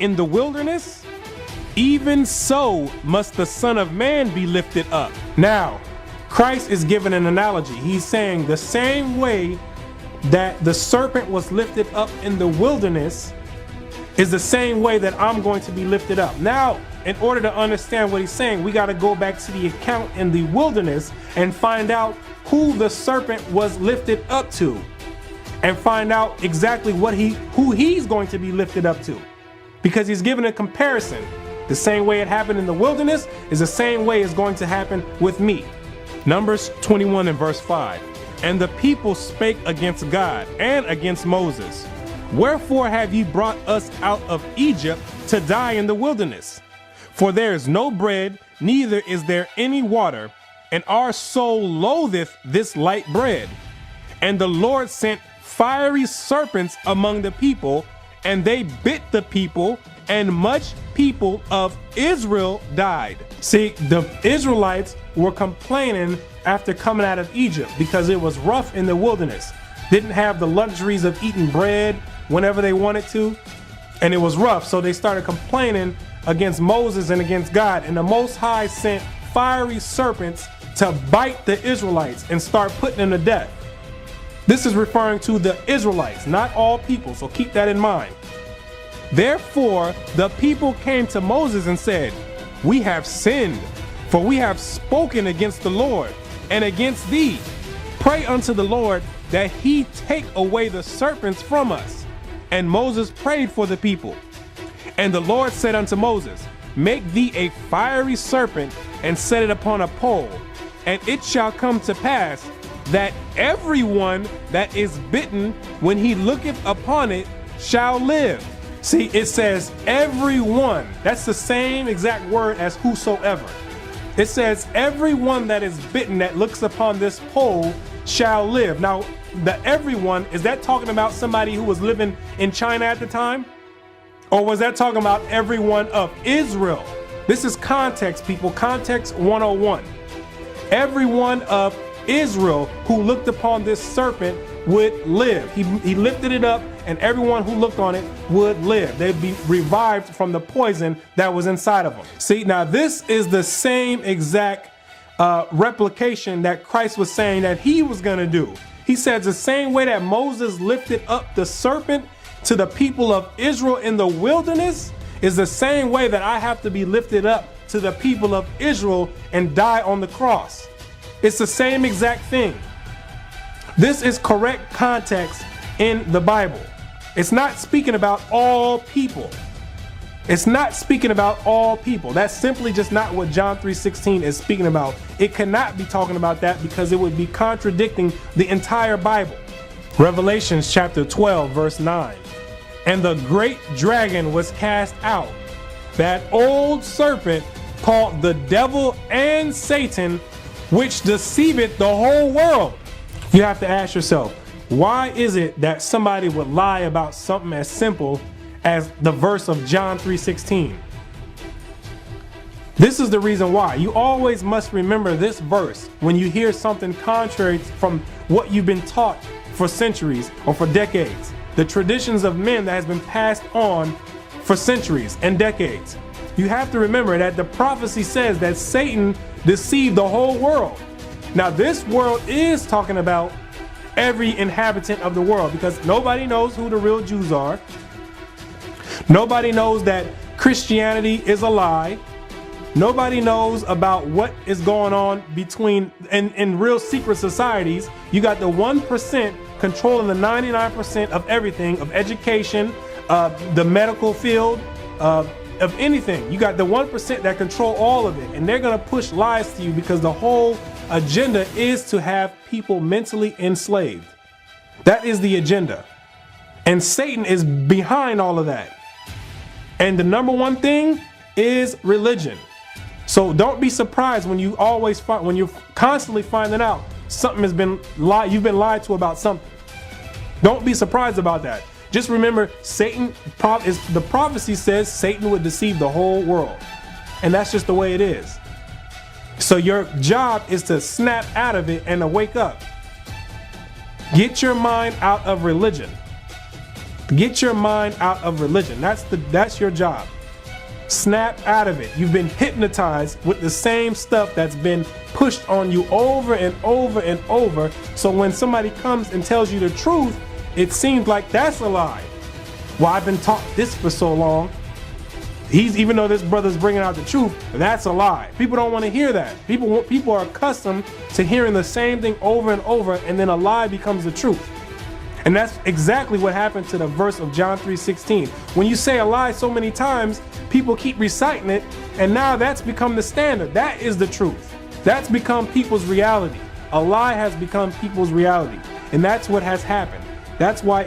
in the wilderness, even so must the Son of Man be lifted up. Now, Christ is giving an analogy. He's saying the same way that the serpent was lifted up in the wilderness is the same way that I'm going to be lifted up. Now, in order to understand what he's saying, we got to go back to the account in the wilderness and find out who the serpent was lifted up to, and find out exactly who he's going to be lifted up to, because he's given a comparison. The same way it happened in the wilderness is the same way it's going to happen with me. Numbers 21 and verse 5. And the people spake against God and against Moses. Wherefore have ye brought us out of Egypt to die in the wilderness? For there is no bread, neither is there any water, and our soul loatheth this light bread. And the Lord sent fiery serpents among the people, and they bit the people, and much people of Israel died. See, the Israelites were complaining after coming out of Egypt because it was rough in the wilderness. Didn't have the luxuries of eating bread whenever they wanted to, and it was rough. So they started complaining against Moses and against God, and the Most High sent fiery serpents to bite the Israelites and start putting them to death. This is referring to the Israelites, not all people, so keep that in mind. Therefore, the people came to Moses and said, We have sinned, for we have spoken against the Lord and against thee. Pray unto the Lord that he take away the serpents from us. And Moses prayed for the people. And the Lord said unto Moses, Make thee a fiery serpent and set it upon a pole. And it shall come to pass that everyone that is bitten, when he looketh upon it, shall live. See, it says everyone. That's the same exact word as whosoever. It says everyone that is bitten that looks upon this pole shall live. Now, the everyone, is that talking about somebody who was living in China at the time? Or was that talking about everyone of Israel? This is context, people. Context 101. Everyone of Israel who looked upon this serpent would live. He lifted it up, and everyone who looked on it would live. They'd be revived from the poison that was inside of them. See, now this is the same exact replication that Christ was saying that he was going to do. He says the same way that Moses lifted up the serpent to the people of Israel in the wilderness is the same way that I have to be lifted up to the people of Israel and die on the cross. It's the same exact thing. This is correct context in the Bible. It's not speaking about all people. It's not speaking about all people. That's simply just not what John 3:16 is speaking about. It cannot be talking about that because it would be contradicting the entire Bible. Revelations chapter 12 verse 9. And the great dragon was cast out, that old serpent called the devil and Satan, which deceiveth the whole world. You have to ask yourself, why is it that somebody would lie about something as simple as the verse of John 3:16? This is the reason why. You always must remember this verse when you hear something contrary from what you've been taught for centuries or for decades. The traditions of men that has been passed on for centuries and decades. You have to remember that the prophecy says that Satan deceived the whole world. Now this world is talking about every inhabitant of the world, because nobody knows who the real Jews are. Nobody knows that Christianity is a lie. Nobody knows about what is going on between in real secret societies. You got the 1% controlling the 99% of everything, of education, the medical field, of anything. You got the 1% that control all of it, and they're going to push lies to you because the whole agenda is to have people mentally enslaved. That is the agenda. And Satan is behind all of that. And the number one thing is religion. So don't be surprised when you when you're constantly finding out something has been lied, you've been lied to about something. Don't be surprised about that. Just remember, the prophecy says Satan would deceive the whole world. And that's just the way it is. So your job is to snap out of it and to wake up. Get your mind out of religion. Get your mind out of religion. That's your job. Snap out of it. You've been hypnotized with the same stuff that's been pushed on you over and over and over. So when somebody comes and tells you the truth, it seems like that's a lie. Well, I've been taught this for so long. Even though this brother's bringing out the truth, that's a lie. People don't want to hear that. People are accustomed to hearing the same thing over and over, and then a lie becomes the truth. And that's exactly what happened to the verse of John 3:16. When you say a lie so many times, people keep reciting it, and now that's become the standard. That is the truth. That's become people's reality. A lie has become people's reality, and that's what has happened. That's why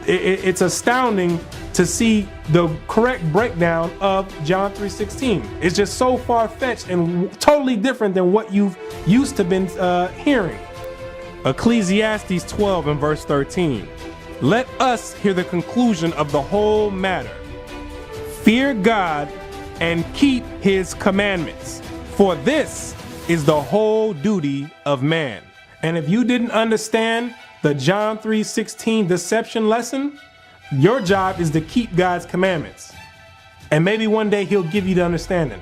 it's astounding to see the correct breakdown of John 3:16. It's just so far-fetched and totally different than what you've used to been hearing. Ecclesiastes 12 and verse 13. Let us hear the conclusion of the whole matter. Fear God and keep his commandments, for this is the whole duty of man. And if you didn't understand the John 3:16 deception lesson, your job is to keep God's commandments. And maybe one day he'll give you the understanding.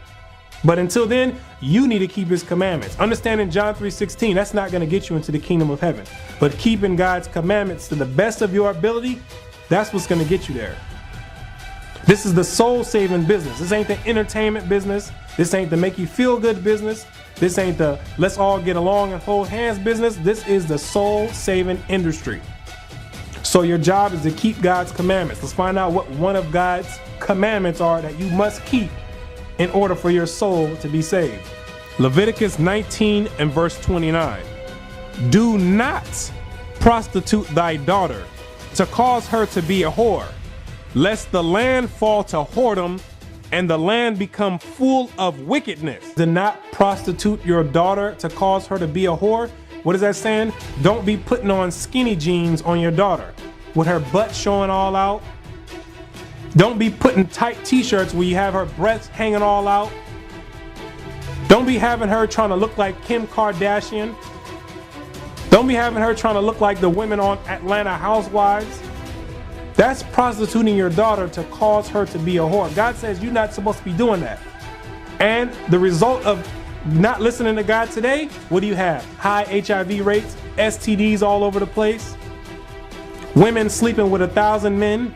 But until then, you need to keep his commandments. Understanding John 3:16, that's not going to get you into the kingdom of heaven. But keeping God's commandments to the best of your ability, that's what's going to get you there. This is the soul-saving business. This ain't the entertainment business. This ain't the make you feel good business. This ain't the let's all get along and hold hands business. This is the soul-saving industry. So your job is to keep God's commandments. Let's find out what one of God's commandments are that you must keep in order for your soul to be saved. Leviticus 19 and verse 29. Do not prostitute thy daughter to cause her to be a whore, lest the land fall to whoredom and the land become full of wickedness. Do not prostitute your daughter to cause her to be a whore. What is that saying? Don't be putting on skinny jeans on your daughter with her butt showing all out. Don't be putting tight t-shirts where you have her breasts hanging all out. Don't be having her trying to look like Kim Kardashian. Don't be having her trying to look like the women on Atlanta Housewives. That's prostituting your daughter to cause her to be a whore. God says you're not supposed to be doing that. And the result of not listening to God today, what do you have? High HIV rates, STDs all over the place, women sleeping with 1,000 men.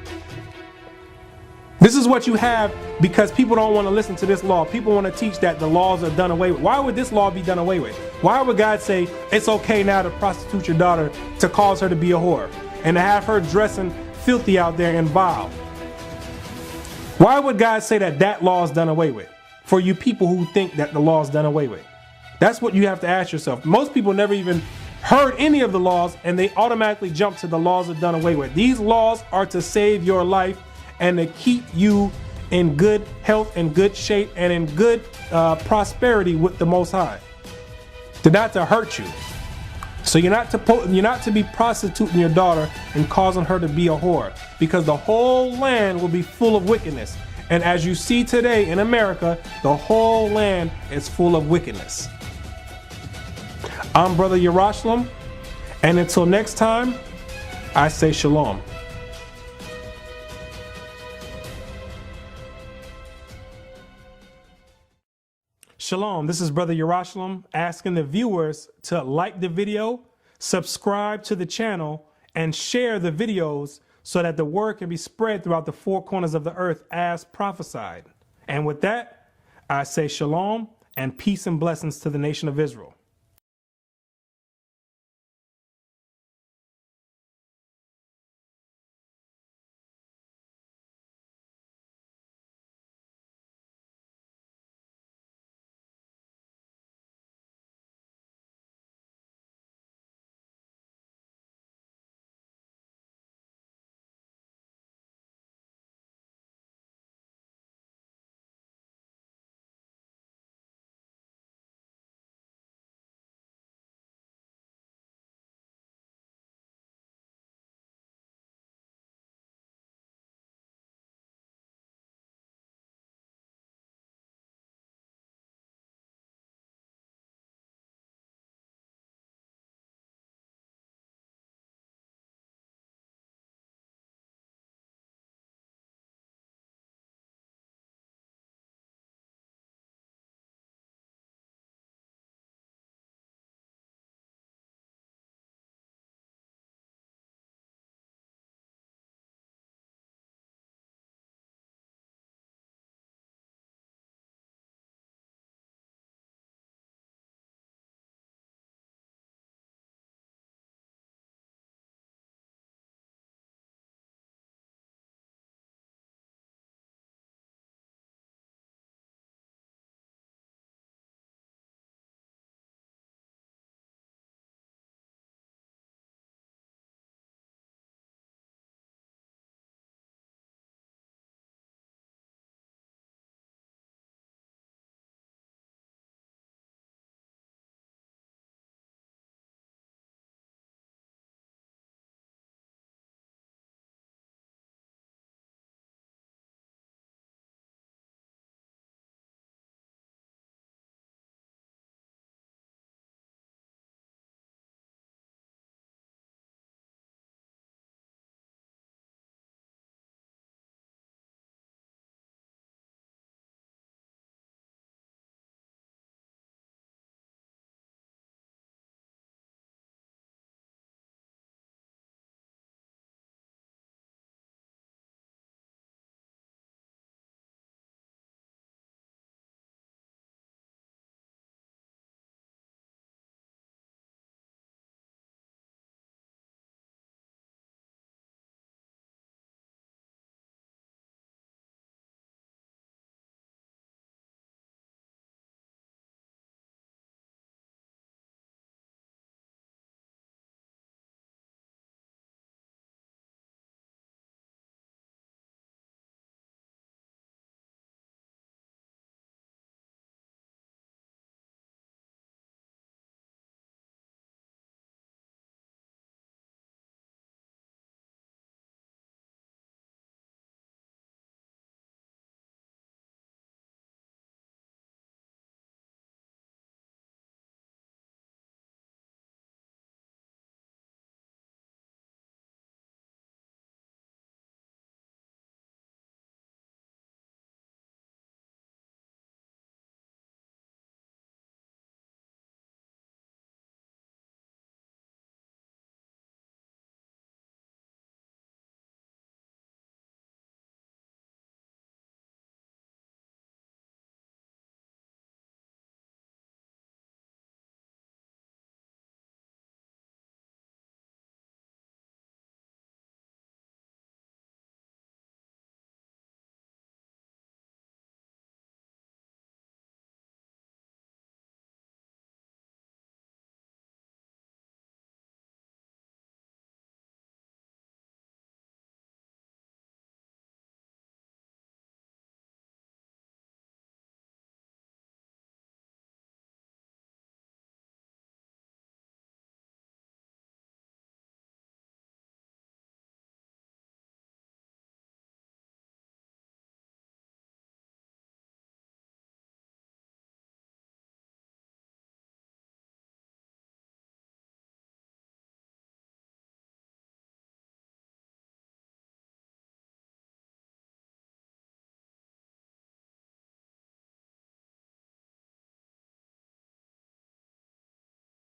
This is what you have because people don't want to listen to this law. People want to teach that the laws are done away with. Why would this law be done away with? Why would God say it's okay now to prostitute your daughter to cause her to be a whore and to have her dressing filthy out there and vile? Why would God say that law is done away with? For you people who think that the law is done away with. That's what you have to ask yourself. Most people never even heard any of the laws and they automatically jump to the laws are done away with. These laws are to save your life and to keep you in good health and good shape and in good prosperity with the Most High. Not to hurt you. So you're not to be prostituting your daughter and causing her to be a whore, because the whole land will be full of wickedness. And as you see today in America, the whole land is full of wickedness. I'm Brother Yarashalam, and until next time, I say shalom. Shalom, this is Brother Yarashalam asking the viewers to like the video, subscribe to the channel, and share the videos so that the word can be spread throughout the four corners of the earth as prophesied. And with that, I say shalom and peace and blessings to the nation of Israel.